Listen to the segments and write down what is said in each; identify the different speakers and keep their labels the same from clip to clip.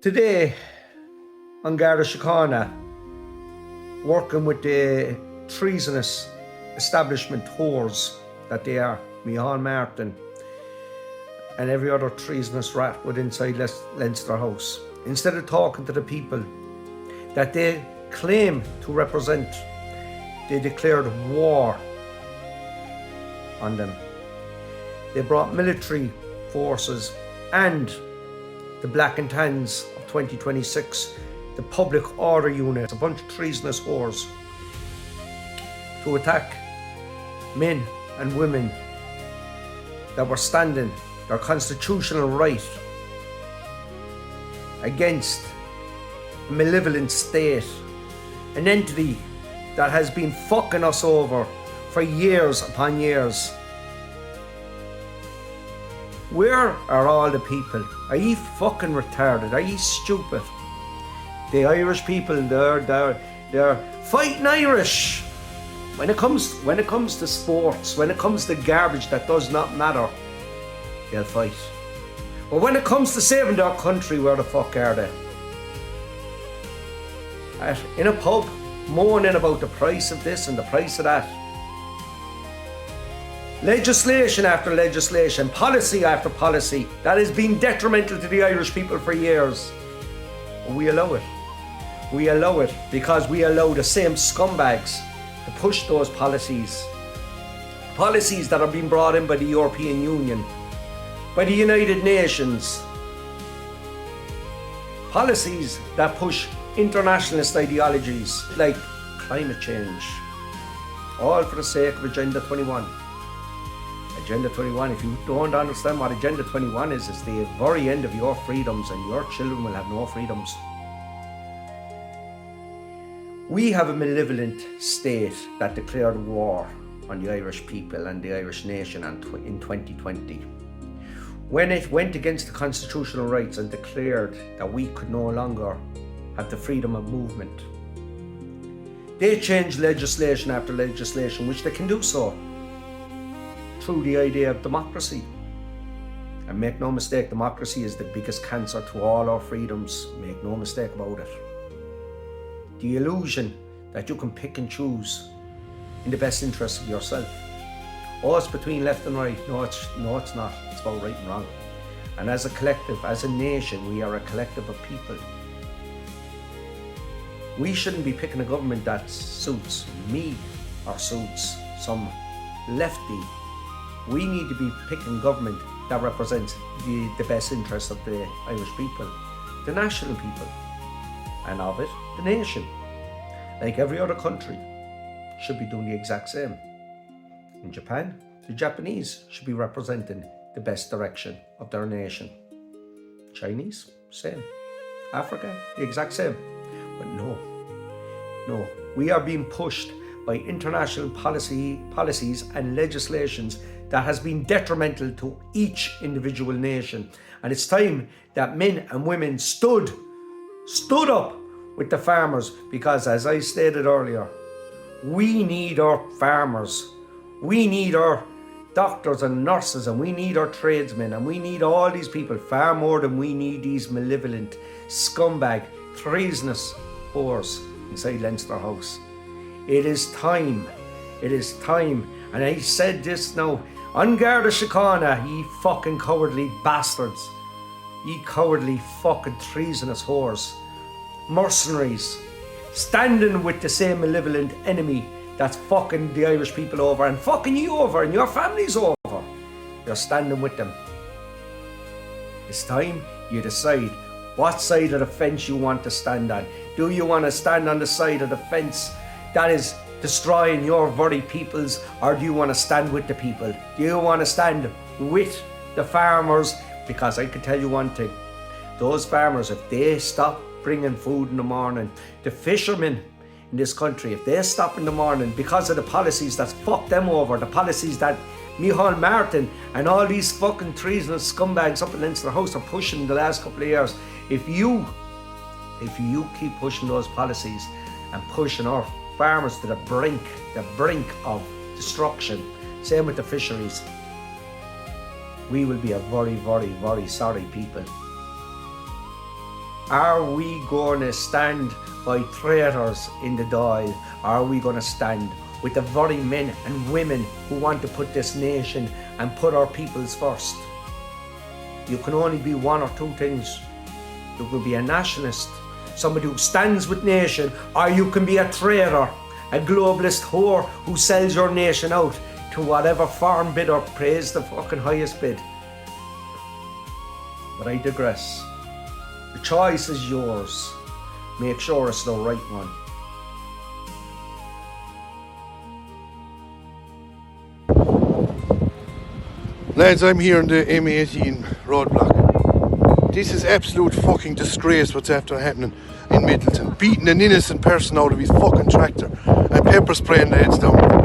Speaker 1: Today, on Garda Síochána, working with the treasonous establishment whores that they are, Micheál Martin and every other treasonous rat within inside Leinster House, instead of talking to the people that they claim to represent, they declared war on them. They brought military forces and the Black and Tans of 2026, the public order unit, a bunch of treasonous whores, to attack men and women that were standing their constitutional right against a malevolent state, an entity that has been fucking us over for years upon years. Where are all the people? Are you fucking retarded? Are you stupid? The Irish people, they're fighting Irish. When it comes to sports, when it comes to garbage that does not matter, they'll fight. But when it comes to saving their country, where the fuck are they? In a pub, moaning about the price of this and the price of that. Legislation after legislation, policy after policy that has been detrimental to the Irish people for years. And we allow it. We allow it because we allow the same scumbags to push those policies. Policies that are being brought in by the European Union, by the United Nations. Policies that push internationalist ideologies like climate change. All for the sake of Agenda 21. Agenda 21, if you don't understand what Agenda 21 is, it's the very end of your freedoms, and your children will have no freedoms. We have a malevolent state that declared war on the Irish people and the Irish nation in 2020. When it went against the constitutional rights and declared that we could no longer have the freedom of movement, they changed legislation after legislation, which they can do so through the idea of democracy. And make no mistake, democracy is the biggest cancer to all our freedoms. Make no mistake about it. The illusion that you can pick and choose in the best interest of yourself. Oh, it's between left and right. No, it's not. It's about right and wrong. And as a collective, as a nation, we are a collective of people. We shouldn't be picking a government that suits me or suits some lefty. We need to be picking government that represents the best interests of the Irish people, the national people, and of it, the nation. Like every other country should be doing the exact same. In Japan, the Japanese should be representing the best direction of their nation. Chinese, same. Africa, the exact same. But no, we are being pushed by international policies and legislations that has been detrimental to each individual nation. And it's time that men and women stood up with the farmers, because as I stated earlier, we need our farmers, we need our doctors and nurses, and we need our tradesmen, and we need all these people far more than we need these malevolent, scumbag, treasonous whores inside Leinster House. It is time, and I said this now, on Garda Síochána, ye fucking cowardly bastards, ye cowardly fucking treasonous whores, mercenaries, standing with the same malevolent enemy that's fucking the Irish people over and fucking you over and your families over. You're standing with them. It's time you decide what side of the fence you want to stand on. Do you want to stand on the side of the fence that is destroying your very peoples, or do you want to stand with the people? Do you want to stand with the farmers? Because I can tell you one thing, those farmers, if they stop bringing food in the morning, the fishermen in this country, if they stop in the morning because of the policies that's fucked them over, the policies that Micheál Martin and all these fucking treasonous scumbags up in Leinster House are pushing the last couple of years, if you keep pushing those policies and pushing our farmers to the brink of destruction, same with the fisheries, we will be a very, very, very sorry people. Are we going to stand by traitors in the Dáil? Are we going to stand with the very men and women who want to put this nation and put our peoples first? You can only be one or two things. You can be a nationalist, somebody who stands with nation, or you can be a traitor, a globalist whore who sells your nation out to whatever farm bidder pays the fucking highest bid. But I digress. The choice is yours. Make sure it's the right one.
Speaker 2: Lads, I'm here in the M18 roadblock. This is absolute fucking disgrace what's after happening in Middleton. Beating an innocent person out of his fucking tractor and pepper spraying lads down.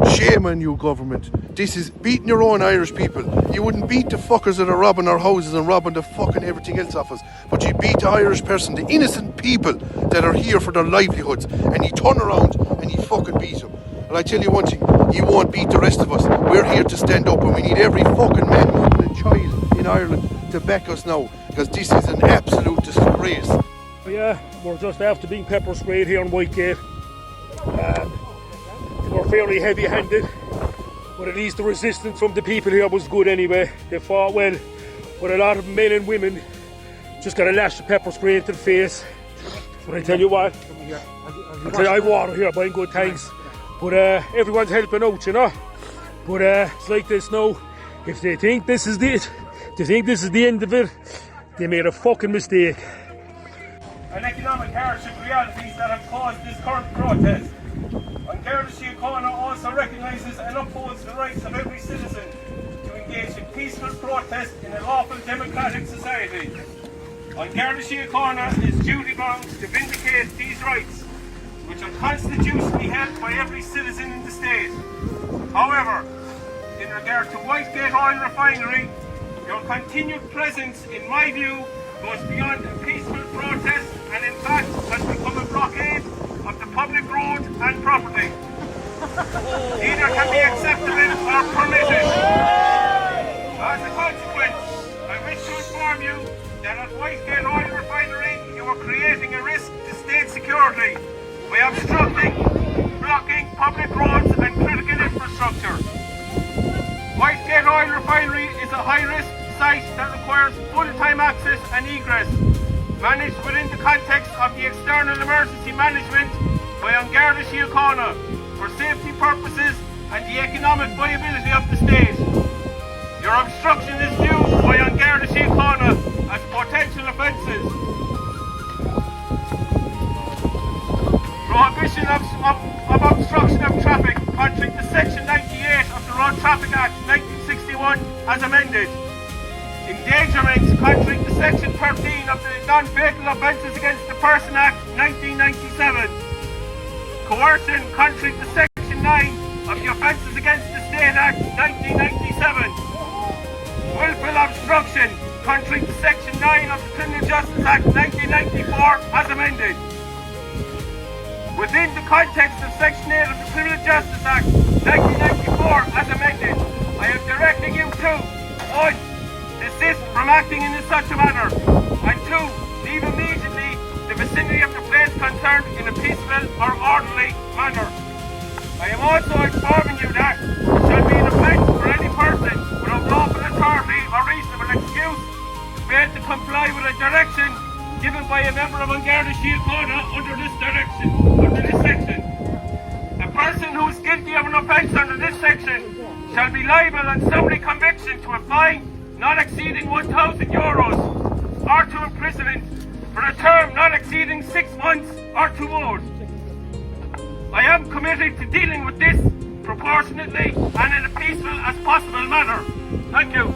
Speaker 2: Shame on you, government. This is beating your own Irish people. You wouldn't beat the fuckers that are robbing our houses and robbing the fucking everything else off us. But you beat the Irish person, the innocent people that are here for their livelihoods. And you turn around and you fucking beat them. And I tell you one thing, you won't beat the rest of us. We're here to stand up and we need every fucking man, woman and child in Ireland to back us now. Because this is an absolute disgrace.
Speaker 3: Yeah, we're just after being pepper sprayed here in Whitegate. We're fairly heavy-handed, but at least the resistance from the people here was good anyway. They fought well, but a lot of men and women just got a lash of pepper spray into the face. But I tell you what, I have water here, buying good thanks. But everyone's helping out, you know. But it's like this now. If they think this is it, they think this is the end of it, they made a fucking mistake.
Speaker 4: And economic hardship realities that have caused this current protest. Garda Síochána also recognises and upholds the rights of every citizen to engage in peaceful protest in a lawful democratic society. Garda Síochána is duty bound to vindicate these rights, which are constitutionally held by every citizen in the state. However, in regard to Whitegate Oil Refinery, your continued presence, in my view, goes beyond a peaceful protest and in fact has become a blockade of the public road and property. Neither can be acceptable or permitted. As a consequence, I wish to inform you that at Whitegate Oil Refinery you are creating a risk to state security by obstructing, blocking public roads and critical infrastructure. Whitegate Oil Refinery is a high-risk site that requires full-time access and egress, managed within the context of the external emergency management by Garda Síochána for safety purposes and the economic viability of the state. Your obstruction is viewed by Garda Síochána as potential offences. Prohibition of obstruction of traffic contrary to Section 98 of the Road Traffic Act 1961 as amended. Endangerment contrary to Section 13 of the Non-Fatal Offences Against the Person Act 1997. Coercion contrary to Section 9 of the Offences Against the State Act 1997. Willful obstruction contrary to Section 9 of the Criminal Justice Act 1994 as amended. Within the context of Section 8 of the Criminal Justice Act 1994 as amended, I am directing you to 1. Desist from acting in such a manner, and 2. Leave immediately the vicinity of the place concerned in a peaceful or orderly manner. I am also informing you that it shall be an offence for any person without lawful authority or reasonable excuse to fail to comply with a direction given by a member of Garda Síochána under this section. A person who is guilty of an offence under this section shall be liable on summary conviction to a fine not exceeding €1,000 or to imprisonment for a term not exceeding 6 months or 2 more. I am committed to dealing with this proportionately and in a peaceful as possible manner. Thank you.